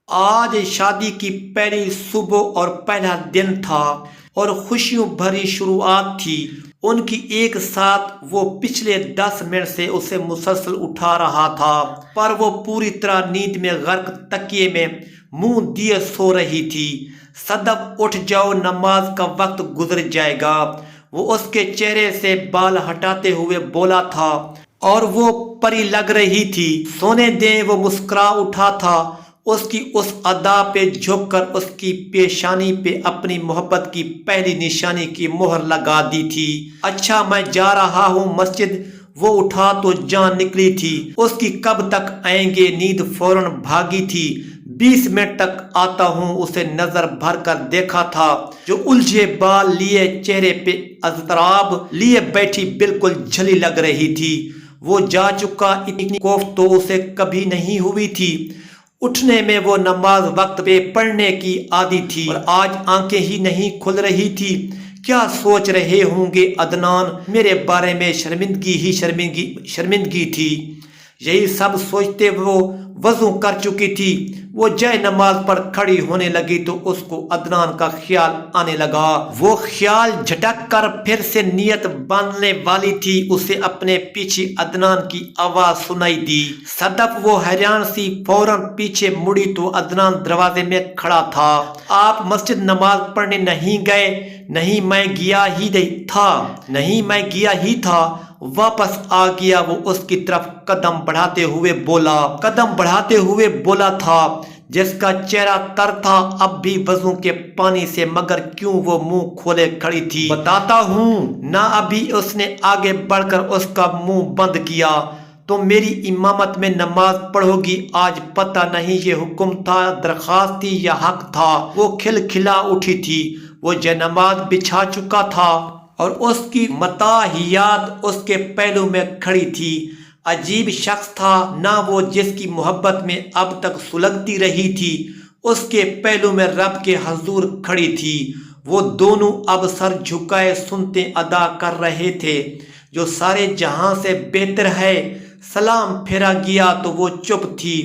آج شادی کی پہلی صبح اور پہلا دن تھا اور خوشیوں بھری شروعات تھی ان کی۔ ایک ساتھ وہ پچھلے 10 منٹ سے اسے مسلسل اٹھا رہا تھا، پر وہ پوری طرح نیند میں غرق تکیے میں منہ دیے سو رہی تھی۔ صدف اٹھ جاؤ، نماز کا وقت گزر جائے گا، وہ اس کے چہرے سے بال ہٹاتے ہوئے بولا تھا، اور وہ پری لگ رہی تھی۔ سونے دیں، وہ مسکرا اٹھا تھا، اس کی اس ادا پہ جھک کر اس کی پیشانی پہ اپنی محبت کی پہلی نشانی کی مہر لگا دی تھی۔ اچھا، میں جا رہا ہوں مسجد۔ وہ اٹھا تو جان نکلی تھی، اس کی کب تک آئیں گے؟ نیند فوراً بھاگی تھی۔ 20 منٹ تک آتا ہوں، اسے نظر بھر کر دیکھا تھا جو الجھے بال لیے چہرے پہ اضطراب لیے بیٹھی بالکل جھلی لگ رہی تھی۔ وہ جا چکا، اتنی خوف تو اسے کبھی نہیں ہوئی تھی۔ اٹھنے میں وہ نماز وقت پہ پڑھنے کی عادی تھی، اور آج آنکھیں ہی نہیں کھل رہی تھی۔ کیا سوچ رہے ہوں گے عدنان؟ میرے بارے میں شرمندگی ہی شرمندگی تھی۔ یہی سب سوچتے وہ وضو کر چکی تھی۔ وہ جائے نماز پر کھڑی ہونے لگی تو اس کو عدنان کا خیال آنے لگا۔ وہ خیال جھٹک کر پھر سے نیت باندھنے والی تھی، اسے اپنے پیچھے عدنان کی آواز سنائی دی۔ صدف، وہ حیران سی، فوراً پیچھے مڑی تو عدنان دروازے میں کھڑا تھا۔ آپ مسجد نماز پڑھنے نہیں گئے؟ نہیں، میں گیا ہی تھا، واپس آ گیا۔ وہ اس کی طرف قدم بڑھاتے ہوئے بولا تھا، جس کا چہرہ تر تھا اب بھی وضو کے پانی سے، مگر کیوں وہ منہ کھولے کھڑی تھی؟ بتاتا ہوں نہ۔ ابھی اس نے آگے بڑھ کر اس کا منہ بند کیا۔ تو میری امامت میں نماز پڑھو گی؟ آج پتہ نہیں یہ حکم تھا، درخواست تھی یا حق تھا۔ وہ کھلکھلا اٹھی تھی، وہ جائے-نماز بچھا چکا تھا اور اس کی متاحیات اس کے پہلو میں کھڑی تھی۔ عجیب شخص تھا، نہ وہ جس کی محبت میں اب تک سلگتی رہی تھی، اس کے پہلو میں رب کے حضور کھڑی تھی۔ وہ دونوں اب سر جھکائے سنتے ادا کر رہے تھے، جو سارے جہاں سے بہتر ہے۔ سلام پھیرا گیا تو وہ چپ تھی،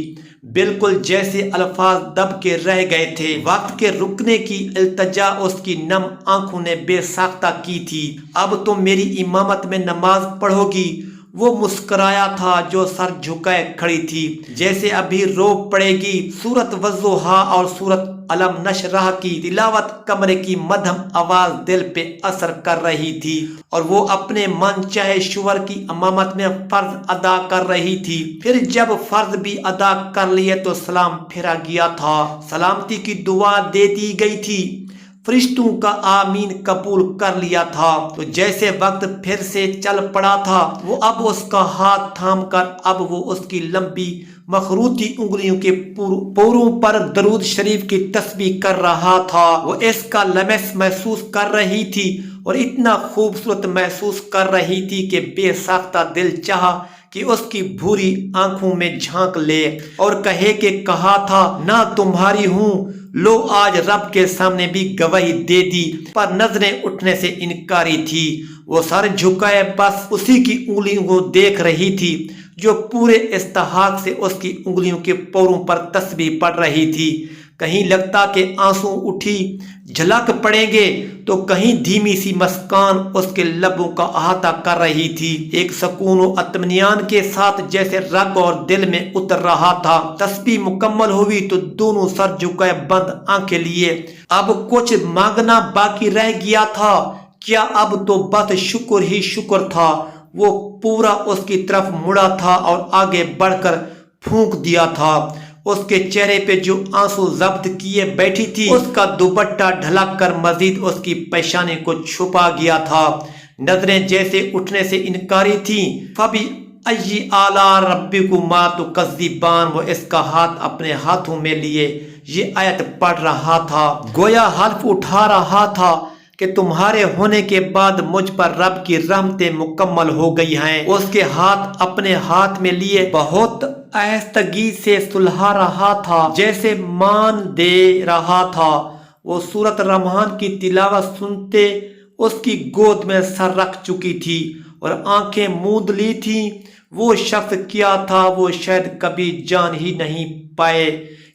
بالکل جیسے الفاظ دب کے رہ گئے تھے۔ وقت کے رکنے کی التجا اس کی نم آنکھوں نے بے ساختہ کی تھی۔ اب تم میری امامت میں نماز پڑھو گی؟ وہ مسکرایا تھا جو سر جھکائے کھڑی تھی، جیسے ابھی رو پڑے گی۔ سورت والضحیٰ اور سورت علم نشرح کی تلاوت کمرے کی مدھم آواز دل پہ اثر کر رہی تھی، اور وہ اپنے من چاہے شوہر کی امامت میں فرض ادا کر رہی تھی۔ پھر جب فرض بھی ادا کر لیے تو سلام پھیرا گیا تھا، سلامتی کی دعا دے دی گئی تھی، فرشتوں کا آمین قبول کر لیا تھا، تو جیسے وقت پھر سے چل پڑا تھا۔ وہ اب اس کا ہاتھ تھام کر اب وہ اس کی لمبی مخروطی انگلیوں کے پوروں پر درود شریف کی تسبیح کر رہا تھا۔ وہ اس کا لمس محسوس کر رہی تھی اور اتنا خوبصورت محسوس کر رہی تھی کہ بے ساختہ دل چاہا کہ اس کی بھوری آنکھوں میں جھانک لے اور کہے کہ کہا تھا نہ تمہاری ہوں، لو آج رب کے سامنے بھی گواہی دے دی، پر نظریں اٹھنے سے انکاری تھی۔ وہ سر جھکائے بس اسی کی انگلیوں کو دیکھ رہی تھی جو پورے استحقاق سے اس کی انگلیوں کے پوروں پر تسبیح پڑھ رہی تھی۔ کہیں لگتا کہ آنسو اٹھی جھلک پڑیں گے تو کہیں دھیمی سی مسکان اس کے لبوں کا احاطہ کر رہی تھی، ایک سکون و اطمینان کے ساتھ جیسے رگ اور دل میں اتر رہا تھا۔ تسبیح مکمل ہوئی تو دونوں سر جھکائے بند آنکھیں لیے۔ اب کچھ مانگنا باقی رہ گیا تھا کیا؟ اب تو بس شکر ہی شکر تھا۔ وہ پورا اس کی طرف مڑا تھا اور آگے بڑھ کر پھونک دیا تھا۔ اس کے چہرے پہ جو آنسو ضبط کیے بیٹھی تھی، اس کا دوپٹہ ڈھلک کر مزید اس کی پیشانی کو چھپا گیا تھا۔ نظریں جیسے اٹھنے سے انکاری تھیں۔ فَبِأَيِّ آلَاءِ رَبِّكُمَا تُكَذِّبَانِ۔ وہ اس کا ہاتھ اپنے ہاتھوں میں لیے یہ آیت پڑھ رہا تھا، گویا حلف اٹھا رہا تھا کہ تمہارے ہونے کے بعد مجھ پر رب کی رحمتیں مکمل ہو گئی ہیں۔ اس کے ہاتھ اپنے ہاتھ میں لیے بہت آہستگی سے سلجھا رہا تھا، جیسے مان دے رہا تھا۔ وہ سورت رحمان کی تلاوت سنتے اس کی گود میں سر رکھ چکی تھی اور آنکھیں موند لی تھی۔ وہ شخص کیا تھا وہ شاید کبھی جان ہی نہیں پائے